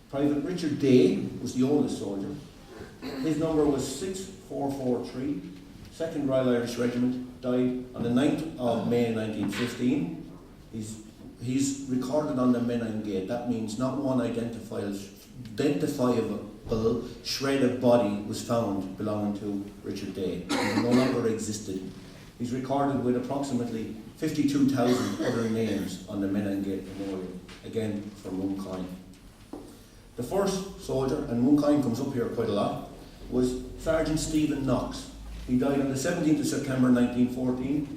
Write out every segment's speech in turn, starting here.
Private Richard Day was the oldest soldier. His number was 6443. 2nd Royal Irish Regiment, died on the 9th of May 1915. He's recorded on the Menai Gate. That means not one identifiable shred of body was found belonging to Richard Day. He no longer existed. He's recorded with approximately 52,000 other names on the Menai Gate Memorial, again from Mooncoin. The first soldier, and Mooncoin comes up here quite a lot, was Sergeant Stephen Knox. He died on the 17th of September 1914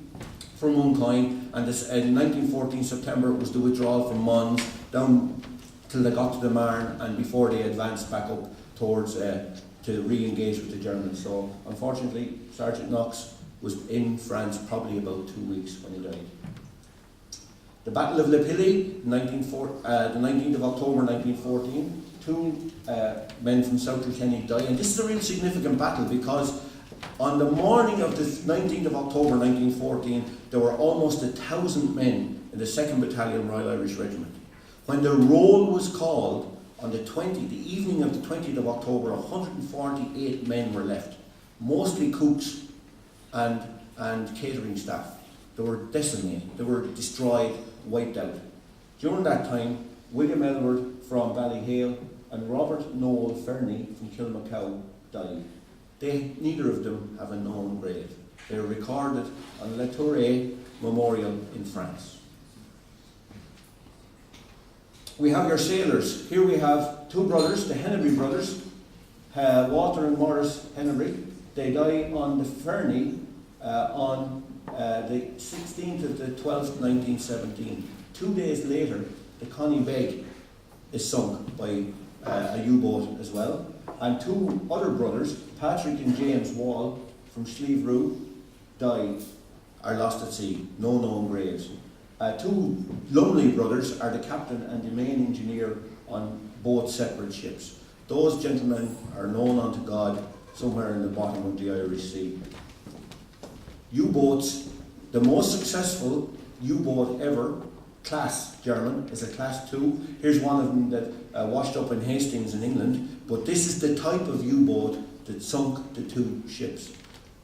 from Mooncoin, and in 1914 September was the withdrawal from Mons down till they got to the Marne, and before they advanced back up towards to re-engage with the Germans. So unfortunately, Sergeant Knox was in France probably about 2 weeks when he died. The Battle of Le Pilly, the 19th of October 1914, 2 men from South Kilkenny died, and this is a real significant battle because on the morning of the 19th of October 1914, there were almost 1,000 men in the 2nd Battalion Royal Irish Regiment. When the roll was called on the evening of the 20th of October, 148 men were left, mostly cooks and catering staff. They were decimated, they were destroyed, wiped out. During that time, William Elward from Ballyhale and Robert Noel Fernie from Kilmacow died. Neither of them have a known grave. They are recorded on La Tourette Memorial in France. We have your sailors. Here we have 2 brothers, the Hennery brothers, Walter and Morris Hennery. They die on the Fernie on the 16th of the 12th, 1917. 2 days later, the Connie Beg is sunk by a U-boat as well. And 2 other brothers, Patrick and James Wall from Slieve Rue, are lost at sea, no known graves. 2 Lumley brothers are the captain and the main engineer on both separate ships. Those gentlemen are known unto God somewhere in the bottom of the Irish Sea. U-boats, the most successful U-boat ever, class German, is a class 2. Here's one of them that washed up in Hastings in England, but this is the type of U-boat that sunk the 2 ships.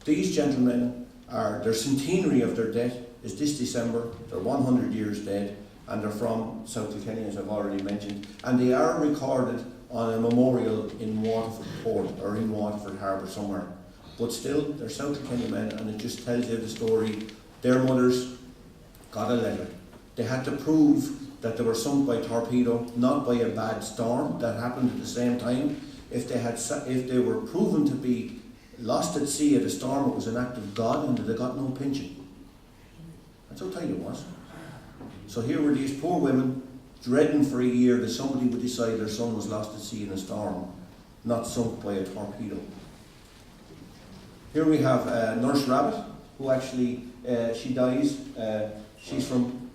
These gentlemen their centenary of their death is this December. They're 100 years dead, and they're from South Kilkenny, as I've already mentioned, and they are recorded on a memorial in Waterford Port, or in Waterford Harbour somewhere. But still, they're South Kilkenny men, and it just tells you the story. Their mothers got a letter. They had to prove that they were sunk by torpedo, not by a bad storm that happened at the same time. If they were proven to be lost at sea at a storm, it was an act of God, and they got no pension. That's how tight it was. So here were these poor women dreading for a year that somebody would decide their son was lost at sea in a storm, not sunk by a torpedo. Here we have Nurse Rabbit, who actually, she dies. She's from,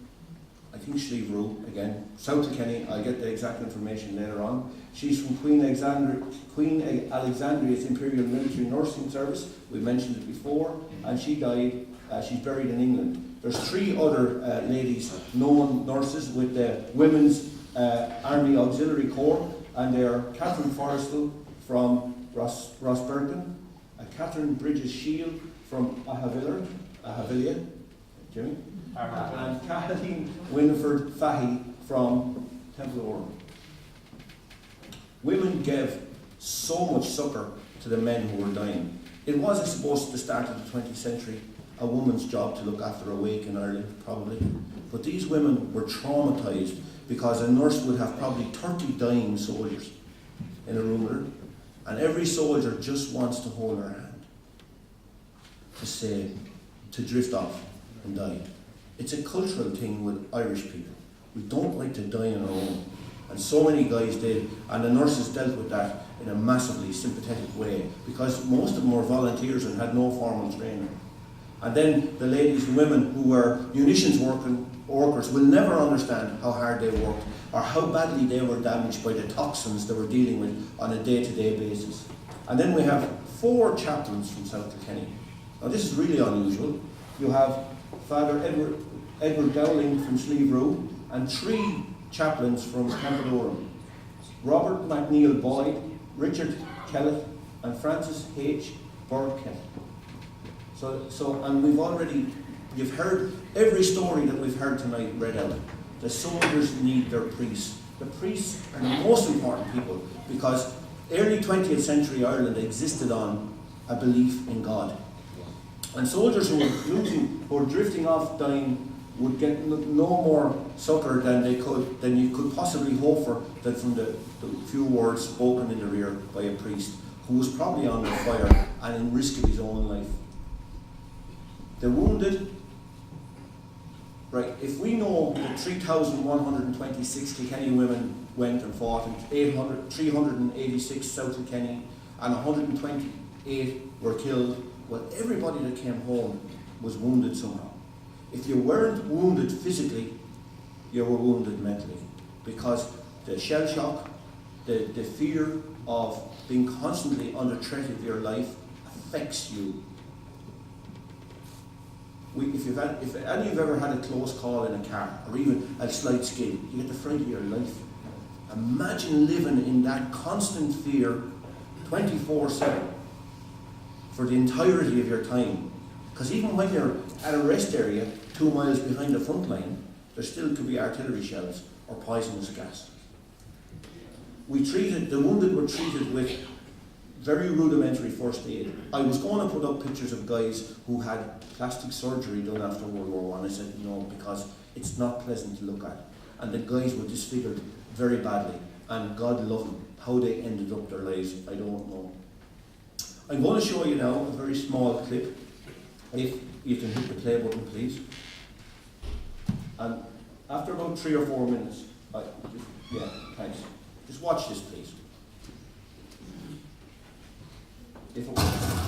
I think, Slieve Rue, again, South Kilkenny. I'll get the exact information later on. She's from Queen Alexandria's Imperial Military Nursing Service. We mentioned it before, and she died. She's buried in England. There's 3 other ladies, known nurses with the Women's Army Auxiliary Corps, and they are Catherine Forrestal from Rossbergen, Catherine Bridges Shield from Ahavillia, Jimmy, and Kathleen Winifred Fahy from Temple Orme. Women gave so much succour to the men who were dying. It was, I suppose, at the start of the 20th century, a woman's job to look after a wake in Ireland, probably. But these women were traumatised because a nurse would have probably 30 dying soldiers in a room with her, and every soldier just wants to hold her hand, to drift off and die. It's a cultural thing with Irish people. We don't like to die on our own. And so many guys did, and the nurses dealt with that in a massively sympathetic way, because most of them were volunteers and had no formal training. And then the ladies and women who were munitions workers will never understand how hard they worked or how badly they were damaged by the toxins they were dealing with on a day-to-day basis. And then we have 4 chaplains from South Kilkenny. Now this is really unusual. You have Father Edward Dowling from Slieve Rue and 3 chaplains from Temple Orme. Robert McNeill Boyd, Richard Kellett, and Francis H. Burkett. And you've heard every story that we've heard tonight read out. The soldiers need their priests. The priests are the most important people because early 20th century Ireland existed on a belief in God. And soldiers who were drifting off dying would get no more succour than you could possibly hope for than from the few words spoken in the rear by a priest who was probably under fire and in risk of his own life. The wounded, right, if we know that 3,126 Kilkenny women went and fought, and 386 south of Kilkenny, and 128 were killed, well, everybody that came home was wounded somehow. If you weren't wounded physically, you were wounded mentally, because the shell shock, the fear of being constantly under threat of your life affects you. If any of you ever had a close call in a car, or even a slight skid, you get the fright of your life. Imagine living in that constant fear 24/7 for the entirety of your time. Because even when you're at a rest area 2 miles behind the front line, there still could be artillery shells or poisonous gas. The wounded were treated with very rudimentary first aid. I was going to put up pictures of guys who had plastic surgery done after World War I. I said no, because it's not pleasant to look at. And the guys were disfigured very badly. And God love them. How they ended up their lives, I don't know. I'm going to show you now a very small clip. If you can hit the play button, please. And after about 3 or 4 minutes, thanks. Just watch this, please. If it works.